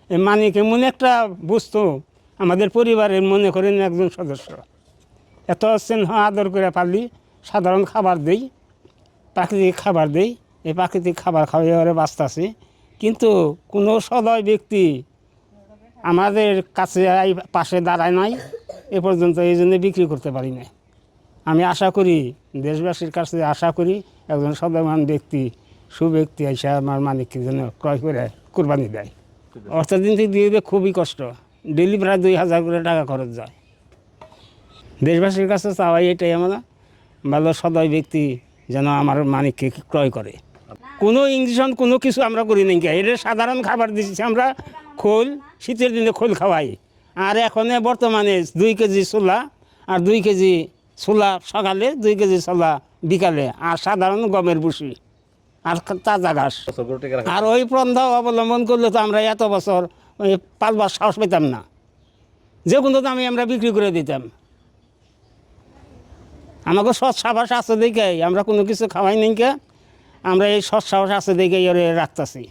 এই মানিক এমন একটা বস্তু আমাদের পরিবারের মনে করেন একজন সদস্য। এত স্নেহ আদর করে পারলি, সাধারণ খাবার দেই, প্রাকৃতিক খাবার দেই, এই প্রাকৃতিক খাবার খাওয়াই ওরা বাঁচতেছি। কিন্তু কোনো সদয় ব্যক্তি আমাদের কাছে পাশে দাঁড়ায় নাই এ পর্যন্ত, এই জন্য বিক্রি করতে পারি না। আমি আশা করি, দেশবাসীর কাছে আশা করি একজন সদয়মান ব্যক্তি, সুব্যক্তি এসে আমার মানিককে যেন ক্রয় করে কোরবানি দেয়। অর্থদিন থেকে দিয়ে দিতে খুবই কষ্ট, ডেলি প্রায় 2000 করে টাকা খরচ যায়। দেশবাসীর কাছে চাওয়াই এটাই, আমরা ভালো সদয় ব্যক্তি যেন আমার মানিককে ক্রয় করে। কোনো ইঞ্জেকশন কোনো কিছু আমরা করি নাই, এটা সাধারণ খাবার দিচ্ছি আমরা। খোল, শীতের দিনে খোল খাওয়াই। আর এখন বর্তমানে 2 কেজি ছোলা আর 2 কেজি ছোলা সকালে, 2 কেজি ছোলা বিকালে, আর সাধারণ গমের ভুসি আর তাজা ঘাস। আর ওই পন্থা অবলম্বন করলে তো আমরা এত বছর ওই পালবার সাহস পেতাম না। যে কোনো দামে আমরা বিক্রি করে দিতাম। আমাকে সৎ সাহস আছে দেখে আমরা কোনো কিছু খাওয়াই নাই, আমরা এই সৎ সাহস আছে দেখে রাখতেছি।